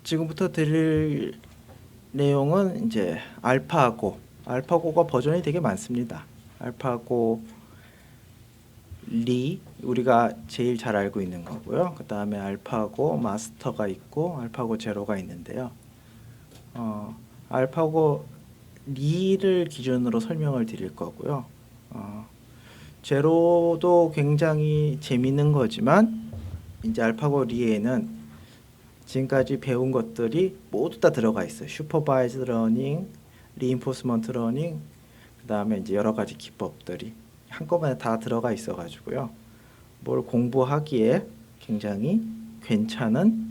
지금부터 드릴 내용은 이제 알파고가 버전이 되게 많습니다. 알파고 리 우리가 제일 잘 알고 있는 거고요. 그 다음에 알파고 마스터가 있고 알파고 제로가 있는데요. 알파고 리를 기준으로 설명을 드릴 거고요. 제로도 굉장히 재밌는 거지만 이제 알파고 리에는 지금까지 배운 것들이 모두 다 들어가 있어요. 슈퍼바이즈 러닝, 리인포스먼트 러닝, 그 다음에 이제 여러 가지 기법들이 한꺼번에 다 들어가 있어 가지고요. 뭘 공부하기에 굉장히 괜찮은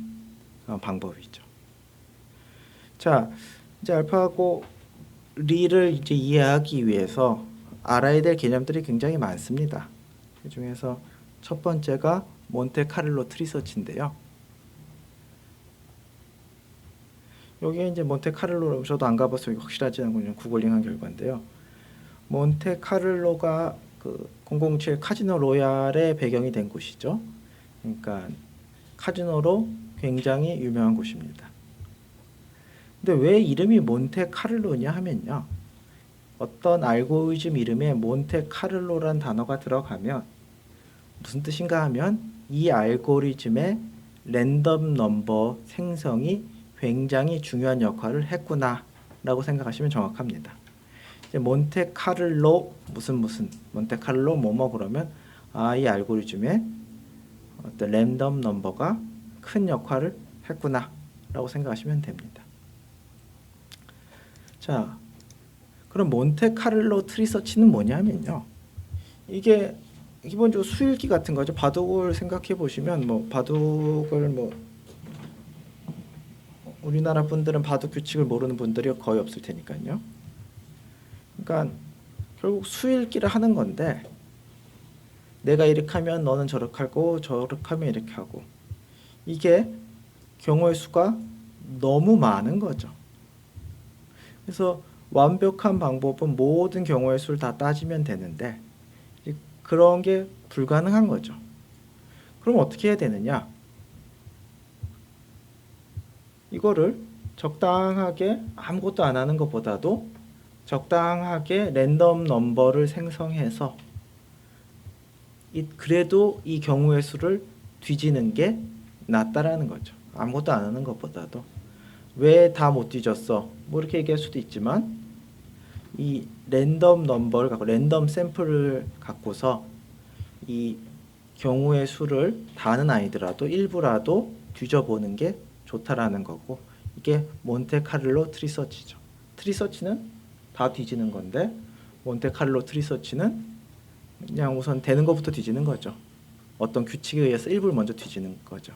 방법이죠. 자, 이제 알파고 리를 이제 이해하기 위해서 알아야 될 개념들이 굉장히 많습니다. 그 중에서 첫 번째가 몬테카를로 트리서치인데요. 여기에 이제 몬테카를로 저도 안 가봐서 확실하지 않고 그냥 구글링한 결과인데요. 몬테카를로가 그 007 카지노 로얄의 배경이 된 곳이죠. 그러니까 카지노로 굉장히 유명한 곳입니다. 근데 왜 이름이 몬테카를로냐 하면요. 어떤 알고리즘 이름에 몬테카를로란 단어가 들어가면 무슨 뜻인가 하면 이 알고리즘의 랜덤 넘버 생성이 굉장히 중요한 역할을 했구나 라고 생각하시면 정확합니다. 이제 몬테카를로 무슨 몬테카를로 뭐뭐 그러면 이 알고리즘에 어떤 랜덤 넘버가 큰 역할을 했구나 라고 생각하시면 됩니다. 자, 그럼 몬테카를로 트리서치는 뭐냐면요. 이게 기본적으로 수일기 같은 거죠. 바둑을 생각해 보시면 뭐 바둑을 뭐 우리나라 분들은 바둑 규칙을 모르는 분들이 거의 없을 테니까요. 그러니까 결국 수일기를 하는 건데 내가 이렇게 하면 너는 저렇게 하고 저렇게 하면 이렇게 하고 이게 경우의 수가 너무 많은 거죠. 그래서 완벽한 방법은 모든 경우의 수를 다 따지면 되는데 그런 게 불가능한 거죠. 그럼 어떻게 해야 되느냐? 이거를 적당하게 아무것도 안 하는 것보다도 적당하게 랜덤 넘버를 생성해서 그래도 이 경우의 수를 뒤지는 게 낫다라는 거죠. 아무것도 안 하는 것보다도. 왜 다 못 뒤졌어? 뭐 이렇게 얘기할 수도 있지만 이 랜덤 넘버를 갖고 랜덤 샘플을 갖고서 이 경우의 수를 다는 아니더라도 일부라도 뒤져보는 게 좋다라는 거고 이게 몬테카를로 트리서치죠. 트리서치는 다 뒤지는 건데 몬테카를로 트리서치는 그냥 우선 되는 것부터 뒤지는 거죠. 어떤 규칙에 의해서 일부를 먼저 뒤지는 거죠.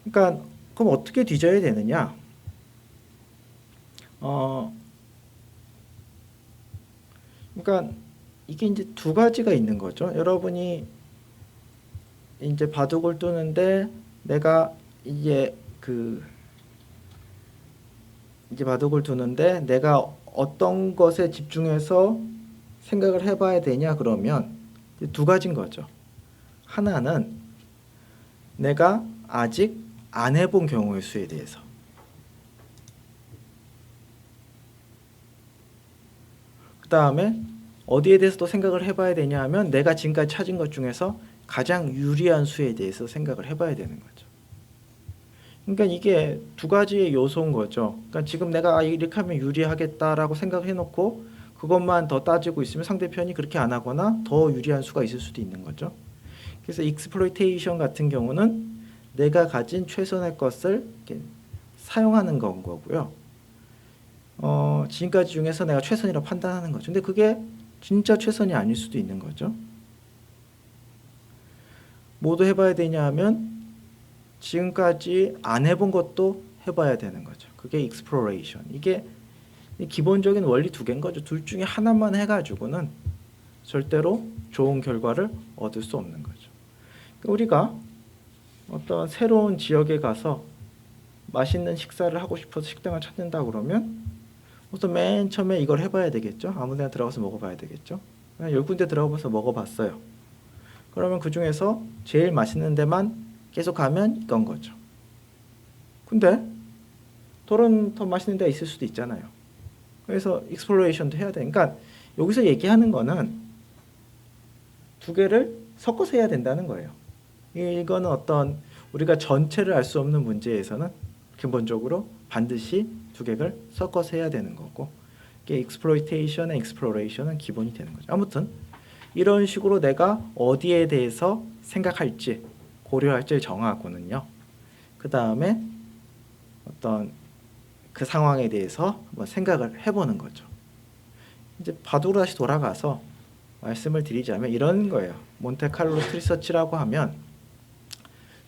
그러니까 그럼 어떻게 뒤져야 되느냐? 그러니까 이게 이제 두 가지가 있는 거죠. 여러분이 이제 바둑을 두는데 내가 이제 이제 바둑을 두는데 내가 어떤 것에 집중해서 생각을 해봐야 되냐 그러면 두 가지인 거죠. 하나는 내가 아직 안 해본 경우의 수에 대해서. 그 다음에 어디에 대해서도 생각을 해봐야 되냐 하면 내가 지금까지 찾은 것 중에서 가장 유리한 수에 대해서 생각을 해봐야 되는 거죠. 그러니까 이게 두 가지의 요소인 거죠. 그러니까 지금 내가 이렇게 하면 유리하겠다라고 생각해놓고 그것만 더 따지고 있으면 상대편이 그렇게 안 하거나 더 유리한 수가 있을 수도 있는 거죠. 그래서 익스플로이테이션 같은 경우는 내가 가진 최선의 것을 이렇게 사용하는 건 거고요. 지금까지 중에서 내가 최선이라고 판단하는 거죠. 근데 그게 진짜 최선이 아닐 수도 있는 거죠. 뭐도 해봐야 되냐 하면 지금까지 안 해본 것도 해봐야 되는 거죠. 그게 exploration. 이게 기본적인 원리 두 개인 거죠. 둘 중에 하나만 해가지고는 절대로 좋은 결과를 얻을 수 없는 거죠. 우리가 어떤 새로운 지역에 가서 맛있는 식사를 하고 싶어서 식당을 찾는다 그러면 우선 맨 처음에 이걸 해봐야 되겠죠. 아무 데나 들어가서 먹어봐야 되겠죠. 10군데 들어가서 먹어봤어요. 그러면 그 중에서 제일 맛있는 데만 계속 가면 이건 거죠. 근데 돌은 더 맛있는 데가 있을 수도 있잖아요. 그래서 익스플로레이션도 해야 돼. 그러니까 여기서 얘기하는 거는 두 개를 섞어서 해야 된다는 거예요. 이거는 어떤 우리가 전체를 알 수 없는 문제에서는 기본적으로 반드시 두 개를 섞어서 해야 되는 거고, 이게 익스플로이테이션과 익스플로레이션은 기본이 되는 거죠. 아무튼 이런 식으로 내가 어디에 대해서 생각할지 고려할지를 정하고는요, 그 다음에 어떤 그 상황에 대해서 한번 생각을 해보는 거죠. 이제 바둑으로 다시 돌아가서 말씀을 드리자면 이런 거예요. 몬테칼로 리서치라고 하면,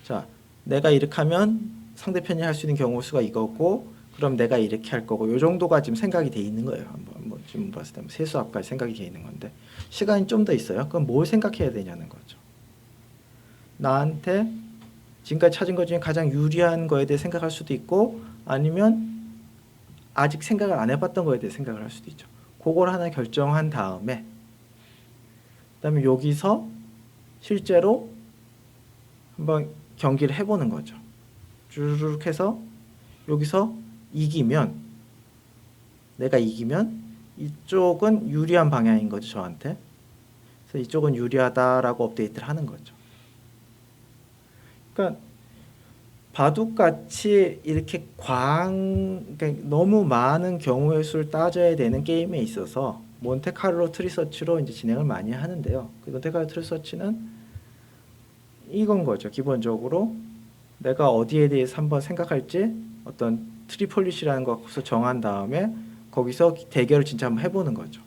자, 내가 이렇게 하면 상대편이 할 수 있는 경우 수가 이거고, 그럼 내가 이렇게 할 거고, 이 정도가 지금 생각이 돼 있는 거예요. 한번 지금 봤을 때 세수압까지 생각이 돼 있는 건데, 시간이 좀 더 있어요. 그럼 뭘 생각해야 되냐는 거죠. 나한테 지금까지 찾은 것 중에 가장 유리한 거에 대해 생각할 수도 있고, 아니면 아직 생각을 안 해봤던 거에 대해 생각을 할 수도 있죠. 그걸 하나 결정한 다음에, 그다음에 여기서 실제로 한번 경기를 해보는 거죠. 주르륵 해서 여기서 이기면, 내가 이기면 이쪽은 유리한 방향인 거죠, 저한테. 그래서 이쪽은 유리하다라고 업데이트를 하는 거죠. 그러니까 바둑같이 이렇게 그러니까 너무 많은 경우의 수를 따져야 되는 게임에 있어서 몬테칼로 트리서치로 이제 진행을 많이 하는데요. 그 몬테칼로 트리서치는 이건 거죠. 기본적으로 내가 어디에 대해서 한번 생각할지 어떤 트리폴리시라는 것을 정한 다음에 거기서 대결을 진짜 한번 해보는 거죠.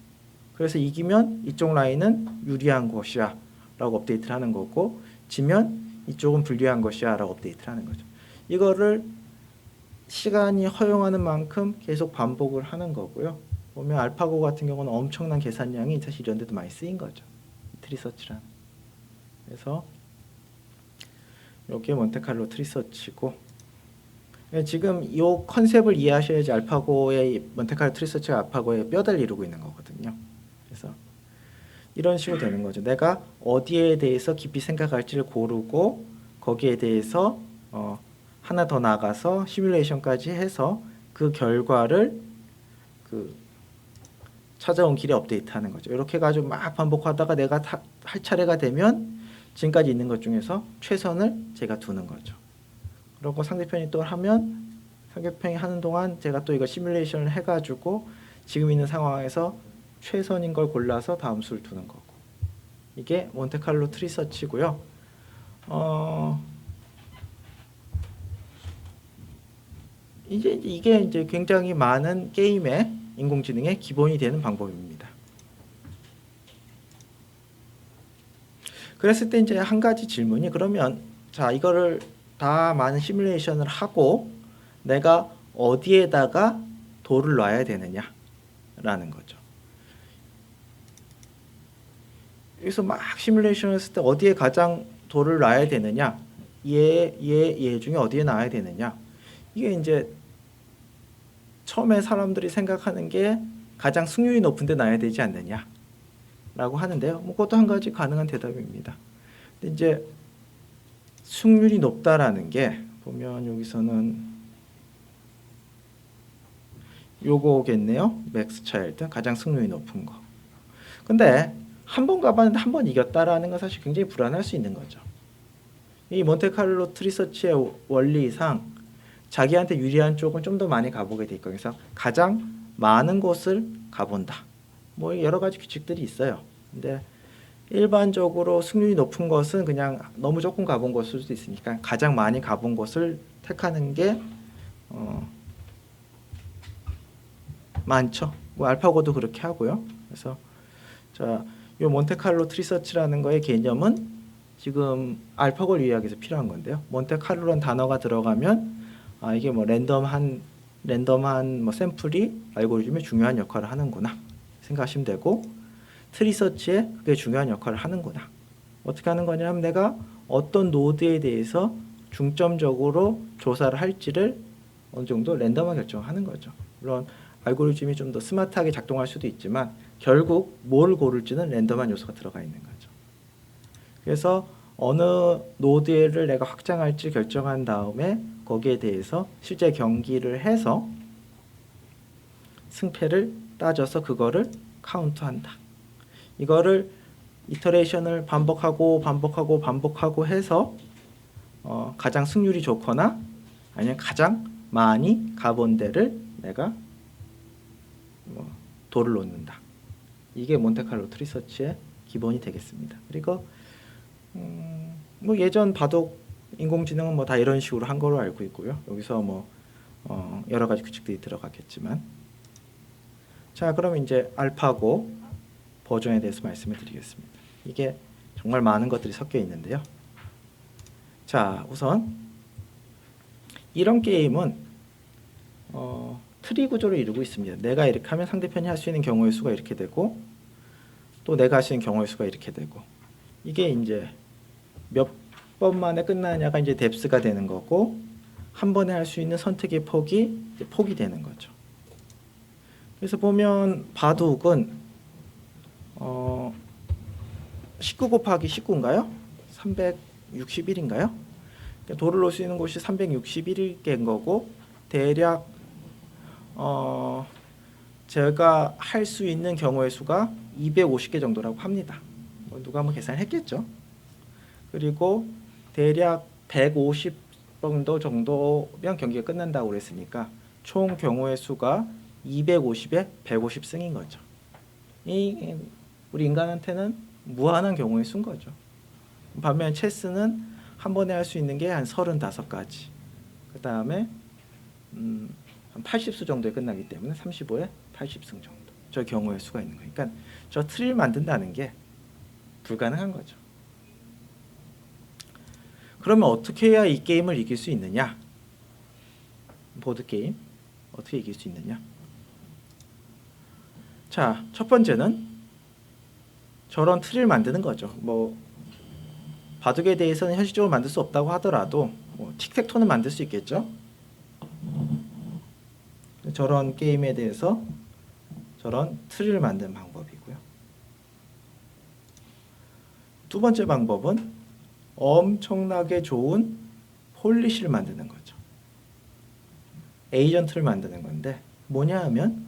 그래서 이기면 이쪽 라인은 유리한 것이야 라고 업데이트를 하는 거고, 지면 이쪽은 불리한 것이야 라고 업데이트를 하는 거죠. 이거를 시간이 허용하는 만큼 계속 반복을 하는 거고요. 보면 알파고 같은 경우는 엄청난 계산량이 사실 이런 데도 많이 쓰인 거죠. 트리서치란. 그래서 이게 몬테칼로 트리서치고, 지금 이 컨셉을 이해하셔야지 알파고의 몬테칼로 트리서치가 알파고의 뼈대를 이루고 있는 거거든요. 그래서 이런 식으로 되는 거죠. 내가 어디에 대해서 깊이 생각할지를 고르고, 거기에 대해서 하나 더 나가서 시뮬레이션까지 해서 그 결과를 그 찾아온 길에 업데이트하는 거죠. 이렇게 해가지고 막 반복하다가 내가 할 차례가 되면 지금까지 있는 것 중에서 최선을 제가 두는 거죠. 그리고 상대편이 또 하면 상대편이 하는 동안 제가 또 이거 시뮬레이션을 해가지고 지금 있는 상황에서 최선인 걸 골라서 다음 수를 두는 거고, 이게 몬테칼로 트리서치고요. 이게 이제 굉장히 많은 게임의 인공지능의 기본이 되는 방법입니다. 그랬을 때 이제 한 가지 질문이, 그러면 자, 이거를 다 많은 시뮬레이션을 하고 내가 어디에다가 돌을 놔야 되느냐라는 거죠. 여기서 막 시뮬레이션을 했을 때 어디에 가장 돌을 놔야 되느냐, 얘 중에 어디에 놔야 되느냐, 이게 이제 처음에 사람들이 생각하는 게 가장 승률이 높은 데 놔야 되지 않느냐라고 하는데요. 뭐 그것도 한 가지 가능한 대답입니다. 근데 이제 승률이 높다라는 게 보면 여기서는 요거겠네요. 맥스 차일드, 가장 승률이 높은 거. 근데 한 번 가봤는데 한 번 이겼다라는 건 사실 굉장히 불안할 수 있는 거죠. 이 몬테칼로 트리서치의 원리상 자기한테 유리한 쪽은 좀 더 많이 가보게 돼 있고, 그래서 가장 많은 곳을 가본다. 뭐 여러 가지 규칙들이 있어요. 근데 일반적으로 승률이 높은 것은 그냥 너무 조금 가본 것일 수도 있으니까 가장 많이 가본 곳을 택하는 게 많죠. 뭐 알파고도 그렇게 하고요. 그래서 자, 이 몬테칼로 트리서치라는 거의 개념은 지금 알파고를 이해하기 위해서 필요한 건데요. 몬테칼로라는 단어가 들어가면 이게 뭐 랜덤한 뭐 샘플이 알고리즘에 중요한 역할을 하는구나 생각하시면 되고, 트리서치에 그게 중요한 역할을 하는구나. 어떻게 하는 거냐면 내가 어떤 노드에 대해서 중점적으로 조사를 할지를 어느 정도 랜덤하게 결정하는 거죠. 물론 알고리즘이 좀 더 스마트하게 작동할 수도 있지만 결국 뭘 고를지는 랜덤한 요소가 들어가 있는 거죠. 그래서 어느 노드를 내가 확장할지 결정한 다음에 거기에 대해서 실제 경기를 해서 승패를 따져서 그거를 카운트한다. 이거를 이터레이션을 반복하고 해서 가장 승률이 좋거나 아니면 가장 많이 가본 데를 내가 돌을 놓는다. 이게 몬테칼로 트리 서치의 기본이 되겠습니다. 그리고 뭐 예전 바둑 인공지능은 뭐 다 이런 식으로 한 걸로 알고 있고요. 여기서 뭐 여러 가지 규칙들이 들어가겠지만, 자, 그럼 이제 알파고 버전에 대해서 말씀을 드리겠습니다. 이게 정말 많은 것들이 섞여 있는데요. 자, 우선 이런 게임은 트리 구조를 이루고 있습니다. 내가 이렇게 하면 상대편이 할 수 있는 경우의 수가 이렇게 되고, 또 내가 할 수 있는 경우의 수가 이렇게 되고, 이게 이제 몇 번 만에 끝나냐가 이제 뎁스가 되는 거고, 한 번에 할 수 있는 선택의 폭이 이제 폭이 되는 거죠. 그래서 보면 바둑은 19 곱하기 19인가요? 361인가요? 돌을 놓을 수 있는 곳이 361개인 거고, 대략 제가 할 수 있는 경우의 수가 250개 정도라고 합니다. 누가 한번 계산을 했겠죠. 그리고 대략 150 정도면 경기가 끝난다고 그랬으니까 총 경우의 수가 250에 150승인 거죠. 우리 인간한테는 무한한 경우의 수인 거죠. 반면 체스는 한 번에 할 수 있는 게 한 35가지. 그 다음에 한 80수 정도에 끝나기 때문에 35에 80승 정도. 저 경우의 수가 있는 거예요. 그러니까 저 트리를 만든다는 게 불가능한 거죠. 그러면 어떻게 해야 이 게임을 이길 수 있느냐? 보드게임 어떻게 이길 수 있느냐? 자, 첫 번째는 저런 트리를 만드는 거죠. 뭐 바둑에 대해서는 현실적으로 만들 수 없다고 하더라도 뭐 틱택토는 만들 수 있겠죠. 저런 게임에 대해서 저런 트리를 만드는 방법이고요. 두 번째 방법은 엄청나게 좋은 폴리시를 만드는 거죠. 에이전트를 만드는 건데 뭐냐 하면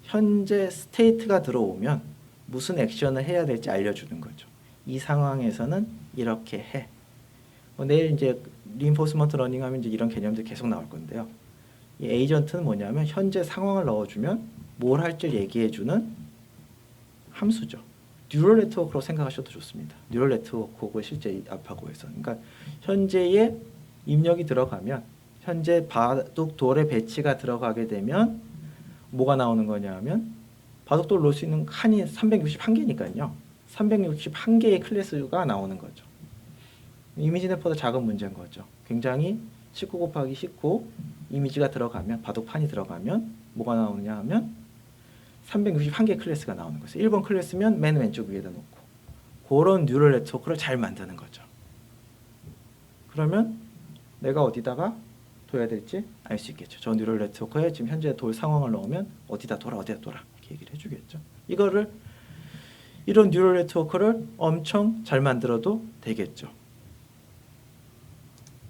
현재 스테이트가 들어오면 무슨 액션을 해야 될지 알려주는 거죠. 이 상황에서는 이렇게 해. 내일 이제 리인포스먼트 러닝 하면 이제 이런 개념들이 계속 나올 건데요. 이 에이전트는 뭐냐면 현재 상황을 넣어주면 뭘 할지 얘기해주는 함수죠. 뉴럴 네트워크로 생각하셔도 좋습니다. 뉴럴 네트워크고 실제 알파고에서. 그러니까 현재의 입력이 들어가면 현재 바둑 돌의 배치가 들어가게 되면 뭐가 나오는 거냐 하면 바둑돌 놓을 수 있는 칸이 361개니까요. 361개의 클래스가 나오는 거죠. 이미지넷보다 작은 문제인 거죠. 굉장히 19 곱하기 19 이미지가 들어가면 바둑판이 들어가면 뭐가 나오느냐 하면 361개 클래스가 나오는 거죠. 1번 클래스면 맨 왼쪽 위에다 놓고 그런 뉴럴 네트워크를 잘 만드는 거죠. 그러면 내가 어디다가 둬야 될지 알 수 있겠죠. 저 뉴럴 네트워크에 지금 현재 돌 상황을 넣으면 어디다 둬라 이렇게 얘기를 해주겠죠. 이런 뉴럴 네트워크를 엄청 잘 만들어도 되겠죠.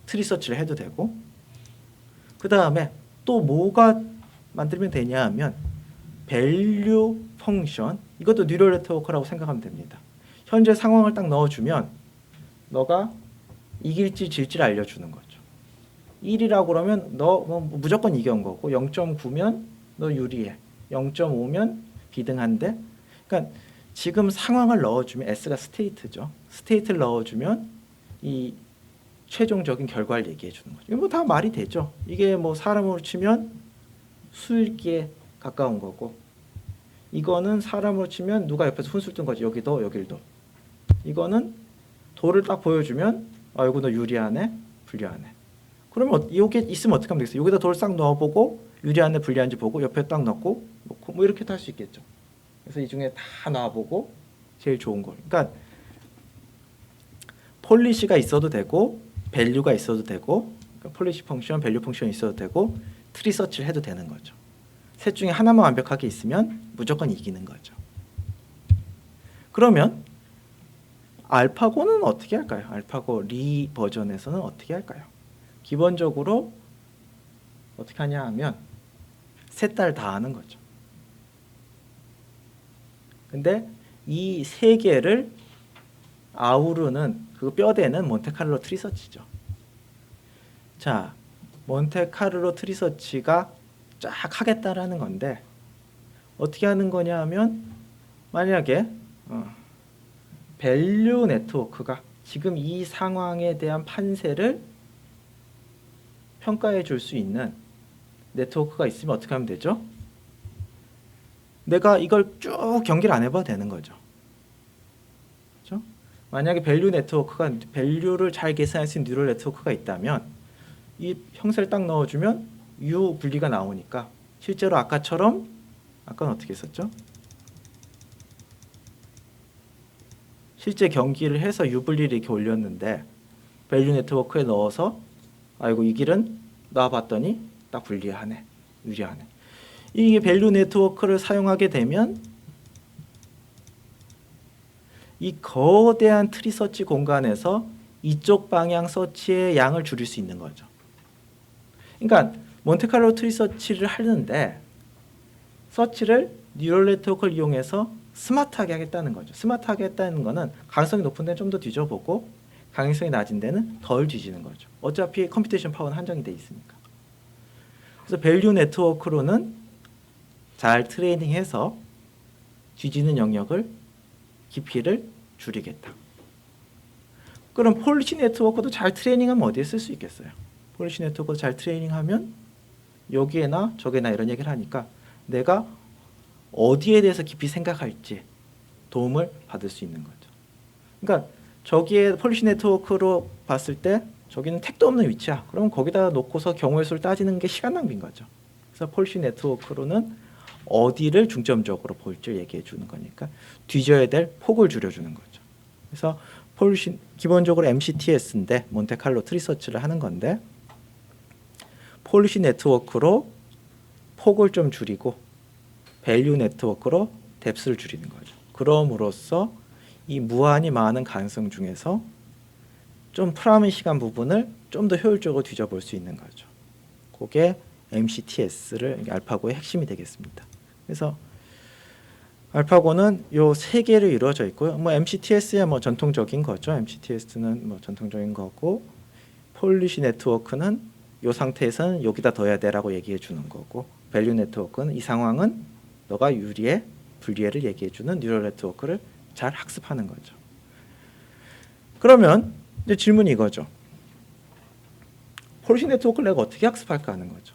트리 서치를 해도 되고, 그 다음에 또 뭐가 만들면 되냐 하면 밸류 펑션, 이것도 뉴럴 네트워크라고 생각하면 됩니다. 현재 상황을 딱 넣어주면 너가 이길지 질지를 알려주는 거죠. 1이라고 그러면 너 무조건 이겨온 거고, 0.9면 너 유리해, 0.5면 비등한데, 그러니까 지금 상황을 넣어주면 S가 스테이트죠. 스테이트를 넣어주면 이 최종적인 결과를 얘기해 주는 거죠. 이거 뭐 다 말이 되죠. 이게 뭐 사람으로 치면 수읽기에 가까운 거고, 이거는 사람으로 치면 누가 옆에서 훈술 뜬 거지. 여기도 여길도. 이거는 돌을 딱 보여주면 이거 너 유리하네, 불리하네. 그러면 이게 있으면 어떻게 하면 되겠어요? 여기다 돌 싹 넣어보고 유리한지 불리한지 보고 옆에 딱 넣고 뭐 이렇게 할 수 있겠죠. 그래서 이 중에 다 놔보고 제일 좋은 걸. 그러니까 폴리시가 있어도 되고 밸류가 있어도 되고, 그러니까 폴리시 펑션, 밸류 펑션이 있어도 되고, 트리 서치를 해도 되는 거죠. 셋 중에 하나만 완벽하게 있으면 무조건 이기는 거죠. 그러면 알파고는 어떻게 할까요? 알파고 리 버전에서는 어떻게 할까요? 기본적으로 어떻게 하냐 하면 셋 달 다 하는 거죠. 근데 이 세 개를 아우르는 그 뼈대는 몬테카를로 트리서치죠. 자, 몬테카를로 트리서치가 쫙 하겠다라는 건데 어떻게 하는 거냐 하면 만약에 밸류 네트워크가 지금 이 상황에 대한 판세를 평가해 줄 수 있는 네트워크가 있으면 어떻게 하면 되죠? 내가 이걸 쭉 경기를 안 해봐도 되는 거죠. 그렇죠? 만약에 밸류 네트워크가 밸류를 잘 계산할 수 있는 뉴럴 네트워크가 있다면 이 형태를 딱 넣어주면 U 분리가 나오니까 실제로 아까처럼 아까는 어떻게 했었죠? 실제 경기를 해서 U 분리를 이렇게 올렸는데 밸류 네트워크에 넣어서 아이고 이 길은 놔봤더니 딱 불리하네, 유리하네. 이게 밸류 네트워크를 사용하게 되면 이 거대한 트리 서치 공간에서 이쪽 방향 서치의 양을 줄일 수 있는 거죠. 그러니까 몬테칼로 트리 서치를 하는데 서치를 뉴럴 네트워크를 이용해서 스마트하게 하겠다는 거죠. 스마트하게 했다는 거는 가능성이 높은 데는 좀 더 뒤져보고 가능성이 낮은 데는 덜 뒤지는 거죠. 어차피 컴퓨테이션 파워는 한정이 돼 있으니까. 그래서 밸류 네트워크로는 잘 트레이닝해서 뒤지는 영역을 깊이를 줄이겠다. 그럼 폴리시 네트워크도 잘 트레이닝하면 어디에 쓸 수 있겠어요? 폴리시 네트워크도 잘 트레이닝하면 여기에나 저기에나 이런 얘기를 하니까 내가 어디에 대해서 깊이 생각할지 도움을 받을 수 있는 거죠. 그러니까 저기에 폴리시 네트워크로 봤을 때 저기는 택도 없는 위치야. 그럼 거기다 놓고서 경우의 수를 따지는 게 시간 낭비인 거죠. 그래서 폴리시 네트워크로는 어디를 중점적으로 볼지 얘기해 주는 거니까 뒤져야 될 폭을 줄여주는 거죠. 그래서 폴리시 기본적으로 MCTS인데 몬테칼로 트리서치를 하는 건데 폴리시 네트워크로 폭을 좀 줄이고 밸류 네트워크로 뎁스를 줄이는 거죠. 그럼으로써 이 무한히 많은 가능성 중에서 좀 프라미시한 부분을 좀 더 효율적으로 뒤져볼 수 있는 거죠. 그게 MCTS를 알파고의 핵심이 되겠습니다. 그래서 알파고는 요 세 개로 이루어져 있고요. 뭐 MCTS야 뭐 전통적인 거죠. MCTS는 뭐 전통적인 거고 폴리시 네트워크는 요 상태에서는 여기다 둬야 돼라고 얘기해 주는 거고 밸류 네트워크는 이 상황은 너가 유리해, 불리해를 얘기해 주는 뉴럴 네트워크를 잘 학습하는 거죠. 그러면 이제 질문이 이거죠. 폴리시 네트워크를 내가 어떻게 학습할까 하는 거죠.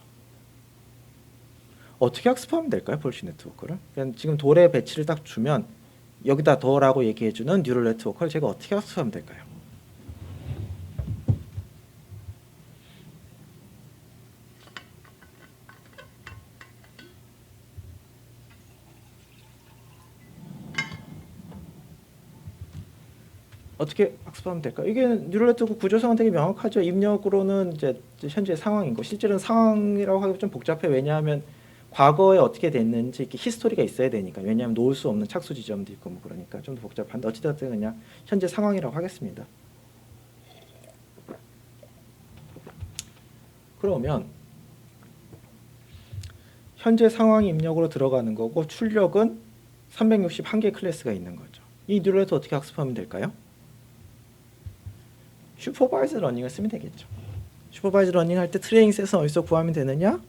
어떻게 학습하면 될까요? 폴리시 네트워크를. 그냥 지금 돌의 배치를 딱 주면 여기다 둬라고 얘기해 주는 뉴럴 네트워크를 제가 어떻게 학습하면 될까요? 어떻게 학습하면 될까요? 이게 뉴럴 네트워크 구조상은 되게 명확하죠. 입력으로는 이제 현재 상황인 거. 실제로는 상황이라고 하기 좀 복잡해. 왜냐하면 과거에 어떻게 됐는지 이렇게 히스토리가 있어야 되니까. 왜냐하면 놓을 수 없는 착수 지점도 있고 뭐 그러니까 좀 더 복잡한데 어찌됐든 그냥 현재 상황이라고 하겠습니다. 그러면 현재 상황 입력으로 들어가는 거고 출력은 361개 클래스가 있는 거죠. 이 뉴럴 네트워크 어떻게 학습하면 될까요? 슈퍼바이즈 러닝을 쓰면 되겠죠. 슈퍼바이즈 러닝 할 때 트레이닝 셋은 어디서 구하면 되느냐?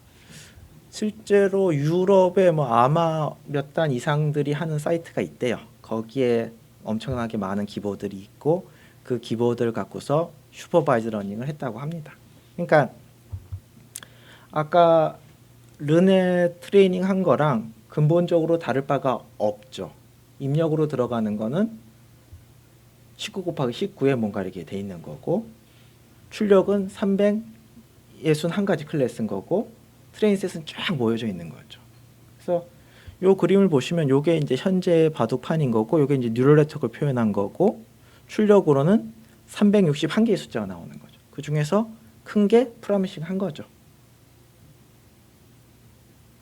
실제로 유럽에 뭐 아마 몇 단 이상들이 하는 사이트가 있대요. 거기에 엄청나게 많은 기보들이 있고 그 기보들을 갖고서 슈퍼바이즈 러닝을 했다고 합니다. 그러니까 아까 르네 트레이닝 한 거랑 근본적으로 다를 바가 없죠. 입력으로 들어가는 거는 19 곱하기 19에 뭔가 이렇게 돼 있는 거고 출력은 361가지 클래스인 거고 트레인 셋은 쫙 모여져 있는 거죠. 그래서 요 그림을 보시면 요게 이제 현재 바둑판인 거고 요게 이제 뉴럴 네트워크를 표현한 거고 출력으로는 361개의 숫자가 나오는 거죠. 그 중에서 큰 게 프라미싱한 거죠.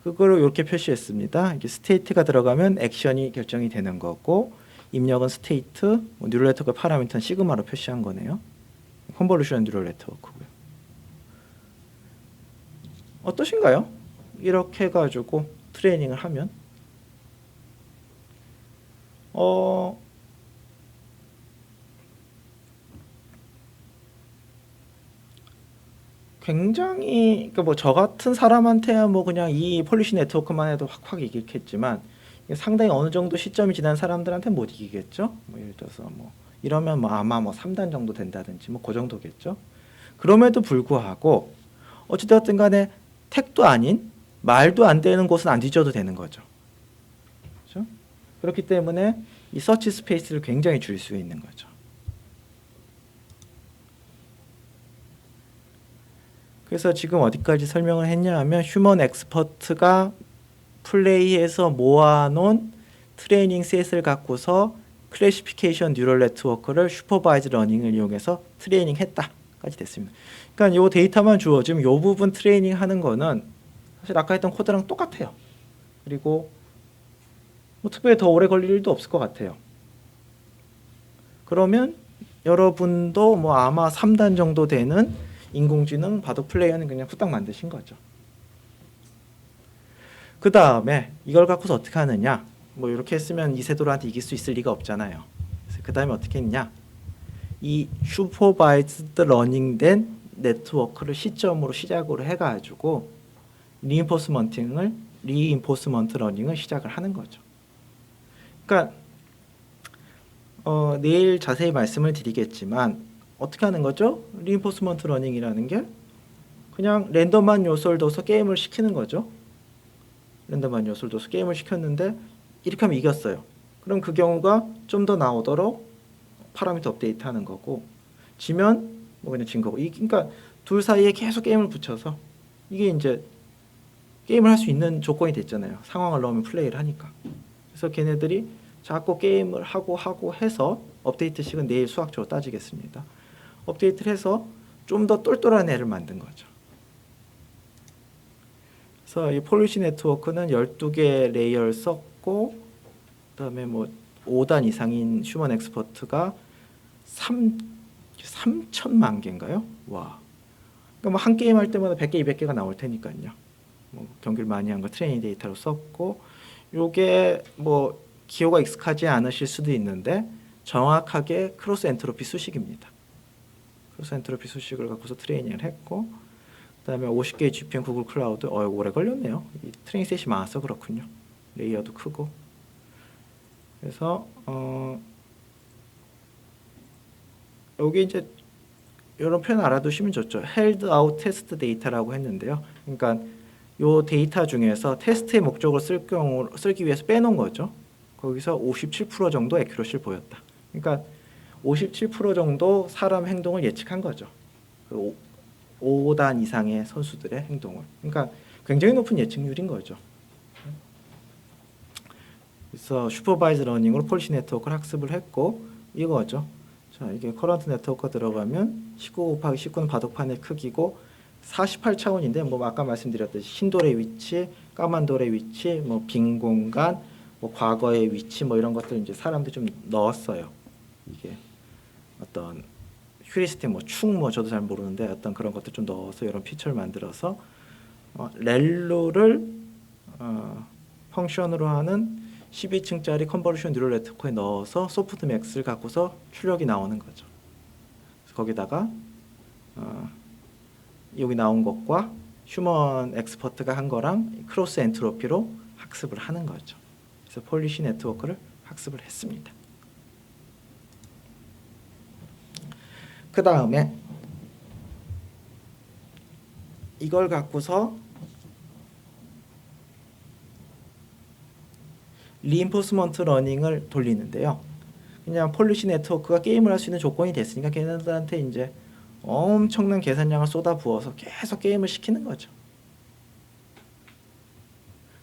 그거를 이렇게 표시했습니다. 이게 스테이트가 들어가면 액션이 결정이 되는 거고 입력은 스테이트, 뉴럴 네트워크 파라미터는 시그마로 표시한 거네요. 컨볼루션 뉴럴 네트워크고요. 어떠신가요? 이렇게 해가지고 트레이닝을 하면 굉장히 그러니까 뭐 저 같은 사람한테야 뭐 그냥 이 폴리시 네트워크만 해도 확 이기겠지만 상당히 어느 정도 시점이 지난 사람들한테 못 이기겠죠. 뭐 예를 들어서 뭐 이러면 뭐 아마 뭐 3단 정도 된다든지 뭐 그 정도겠죠. 그럼에도 불구하고 어찌되었든 간에 택도 아닌 말도 안 되는 곳은 안 뒤져도 되는 거죠. 그렇죠? 그렇기 때문에 이 서치 스페이스를 굉장히 줄일 수 있는 거죠. 그래서 지금 어디까지 설명을 했냐 하면 휴먼 엑스퍼트가 플레이에서 모아놓은 트레이닝 셋을 갖고서 클래시피케이션 뉴럴 네트워크를 슈퍼바이즈 러닝을 이용해서 트레이닝 했다까지 됐습니다. 그러니까 이 데이터만 주어지면 이 부분 트레이닝 하는 거는 사실 아까 했던 코드랑 똑같아요. 그리고 뭐 특별히 더 오래 걸릴 일도 없을 것 같아요. 그러면 여러분도 뭐 아마 3단 정도 되는 인공지능 바둑 플레이어는 그냥 후딱 만드신 거죠. 그 다음에 이걸 갖고서 어떻게 하느냐, 뭐 이렇게 했으면 이세돌한테 이길 수 있을 리가 없잖아요. 그 다음에 어떻게 했냐, 이 슈퍼바이즈드 러닝된 네트워크를 시점으로 시작으로 해가지고 리인포스먼트 러닝을 시작을 하는 거죠. 그러니까 내일 자세히 말씀을 드리겠지만 어떻게 하는 거죠? 리인포스먼트 러닝이라는 게 그냥 랜덤한 요소를 둬서 게임을 시키는 거죠. 랜덤한 요소를 둬서 게임을 시켰는데 이렇게 하면 이겼어요. 그럼 그 경우가 좀 더 나오도록 파라미터 업데이트 하는 거고, 지면 뭐 그냥 진 거고. 그러니까 둘 사이에 계속 게임을 붙여서 이게 이제 게임을 할 수 있는 조건이 됐잖아요. 상황을 넣으면 플레이를 하니까. 그래서 걔네들이 자꾸 게임을 하고 해서 업데이트식은 내일 수학적으로 따지겠습니다. 업데이트를 해서 좀 더 똘똘한 애를 만든 거죠. 그래서 이 폴리시 네트워크는 12개 레이어를 썼고, 그다음에 뭐 5단 이상인 휴먼 엑스퍼트가 3천만 개인가요? 와. 그러니까 뭐 한 게임 할 때마다 100개, 200개가 나올 테니까요. 뭐 경기를 많이 한 거 트레이닝 데이터로 썼고, 요게 뭐 기호가 익숙하지 않으실 수도 있는데 정확하게 크로스 엔트로피 수식입니다. 크로스 엔트로피 수식을 갖고서 트레이닝을 했고, 그다음에 50개의 GPU 구글 클라우드 오래 걸렸네요. 이 트레이닝 셋이 많아서 그렇군요. 레이어도 크고. 그래서 여기 이제 이런 표현 알아두시면 좋죠. held out test data라고 했는데요. 그러니까 요 데이터 중에서 테스트의 목적을 쓰기 위해서 빼놓은 거죠. 거기서 57% 정도 애큐러시를 보였다. 그러니까 57% 정도 사람 행동을 예측한 거죠. 5단 이상의 선수들의 행동을. 그러니까 굉장히 높은 예측률인 거죠. 그래서 슈퍼바이즈 러닝으로 폴리시 네트워크를 학습을 했고, 이거죠. 자, 이게 커런트 네트워크 들어가면 19 곱하기 19는 바둑판의 크기고 48차원인데 뭐 아까 말씀드렸듯이 흰 돌의 위치, 까만 돌의 위치, 뭐 빈 공간, 뭐 과거의 위치 뭐 이런 것들 이제 사람들이 좀 넣었어요. 이게 어떤 휴리스틱 뭐 축 뭐 저도 잘 모르는데 어떤 그런 것들 좀 넣어서 이런 피처를 만들어서 렐로를 펑션으로 하는 12층짜리 컨볼루션 뉴럴 네트워크에 넣어서 소프트맥스를 갖고서 출력이 나오는 거죠. 거기다가 여기 나온 것과 휴먼 엑스퍼트가 한 거랑 크로스 엔트로피로 학습을 하는 거죠. 그래서 폴리시 네트워크를 학습을 했습니다. 그 다음에 이걸 갖고서 리인포스먼트 러닝을 돌리는데요. 그냥 폴리시 네트워크가 게임을 할 수 있는 조건이 됐으니까 걔네들한테 이제 엄청난 계산량을 쏟아부어서 계속 게임을 시키는 거죠.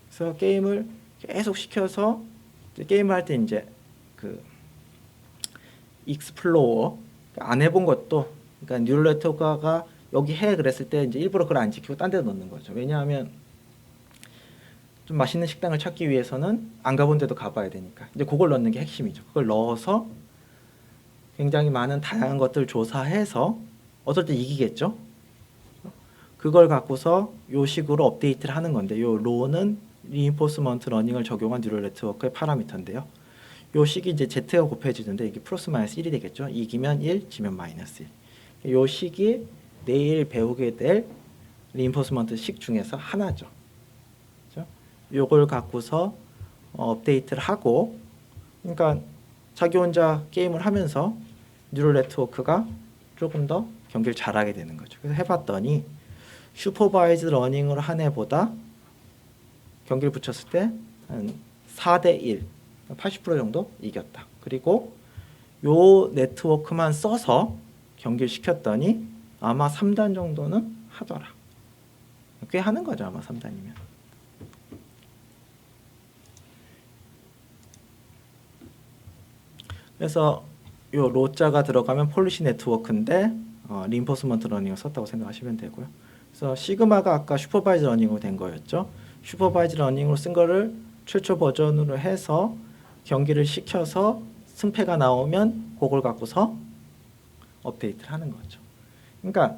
그래서 게임을 계속 시켜서 게임을 할 때 이제 그 익스플로어 안 해본 것도, 그러니까 뉴럴 네트워크가 여기 해 그랬을 때 이제 일부러 그걸 안 지키고 딴 데 넣는 거죠. 왜냐하면 좀 맛있는 식당을 찾기 위해서는 안 가본 데도 가봐야 되니까 이제 그걸 넣는 게 핵심이죠. 그걸 넣어서 굉장히 많은 다양한 것들 조사해서 어떨 때 이기겠죠. 그걸 갖고서 요 식으로 업데이트를 하는 건데 요 로는 리인포스먼트 러닝을 적용한 뉴럴 네트워크의 파라미터인데요. 요 식이 이제 z가 곱해지는데 이게 플러스 마이너스 1이 되겠죠. 이기면 1, 지면 마이너스 1. 요 식이 내일 배우게 될 리인포스먼트 식 중에서 하나죠. 그렇죠? 요걸 갖고서 업데이트를 하고, 그러니까 자기 혼자 게임을 하면서 뉴럴 네트워크가 조금 더 경기를 잘하게 되는 거죠. 그래서 해봤더니 슈퍼바이즈 러닝으로 한 해보다 경기를 붙였을 때 한 4대 1, 80% 정도 이겼다. 그리고 요 네트워크만 써서 경기를 시켰더니 아마 3단 정도는 하더라. 꽤 하는 거죠, 아마 3단이면. 그래서 요 로자가 들어가면 폴리시 네트워크인데 리인포스먼트 러닝을 썼다고 생각하시면 되고요. 그래서 시그마가 아까 슈퍼바이즈 러닝으로 된 거였죠. 슈퍼바이즈 러닝으로 쓴 거를 최초 버전으로 해서 경기를 시켜서 승패가 나오면 그걸 갖고서 업데이트를 하는 거죠. 그러니까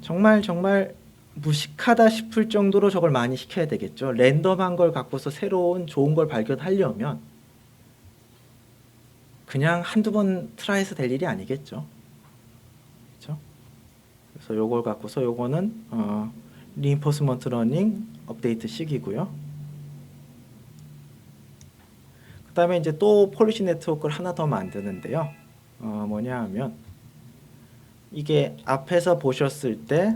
정말 무식하다 싶을 정도로 저걸 많이 시켜야 되겠죠. 랜덤한 걸 갖고서 새로운 좋은 걸 발견하려면 그냥 한두 번 트라이해서 될 일이 아니겠죠. 그렇죠? 그래서 요걸 갖고서 요거는 리인포스먼트 러닝 업데이트 식이고요. 그 다음에 이제 또 폴리시 네트워크를 하나 더 만드는데요. 뭐냐 하면 이게 앞에서 보셨을 때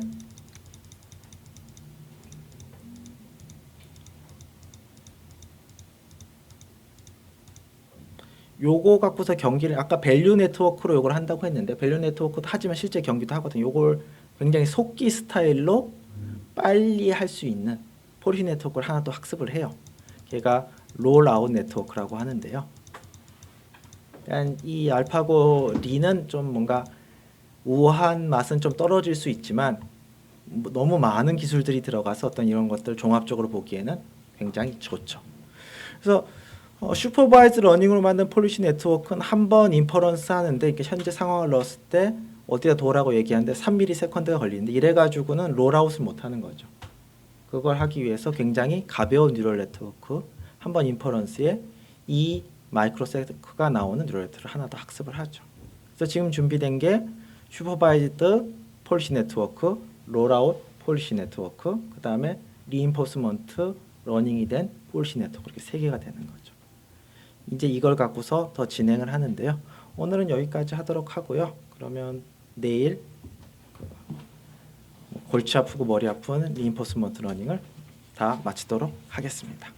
요거 갖고서 경기를 아까 밸류 네트워크로 요걸 한다고 했는데 밸류 네트워크도 하지만 실제 경기도 하거든요. 요걸 굉장히 속기 스타일로 빨리 할 수 있는 폴리시 네트워크를 하나 더 학습을 해요. 걔가 롤아웃 네트워크라고 하는데요. 이 알파고 리는 좀 뭔가 우아한 맛은 좀 떨어질 수 있지만 너무 많은 기술들이 들어가서 어떤 이런 것들 종합적으로 보기에는 굉장히 좋죠. 그래서 슈퍼바이즈 러닝으로 만든 폴리시 네트워크는 한 번 인퍼런스 하는데 이렇게 현재 상황을 넣었을 때 어디다 도라고 얘기하는데 3ms가 걸리는데 이래가지고는 롤아웃을 못하는 거죠. 그걸 하기 위해서 굉장히 가벼운 뉴럴 네트워크 한 번 인퍼런스에 2 마이크로세컨드가 나오는 뉴럴 네트워크를 하나 더 학습을 하죠. 그래서 지금 준비된 게 슈퍼바이즈드 폴리시 네트워크, 롤아웃 폴리시 네트워크, 그 다음에 리인포스먼트 러닝이 된 폴리시 네트워크 이렇게 세 개가 되는 거죠. 이제 이걸 갖고서 더 진행을 하는데요. 오늘은 여기까지 하도록 하고요. 그러면 내일 골치 아프고 머리 아픈 리인포스먼트 러닝을 다 마치도록 하겠습니다.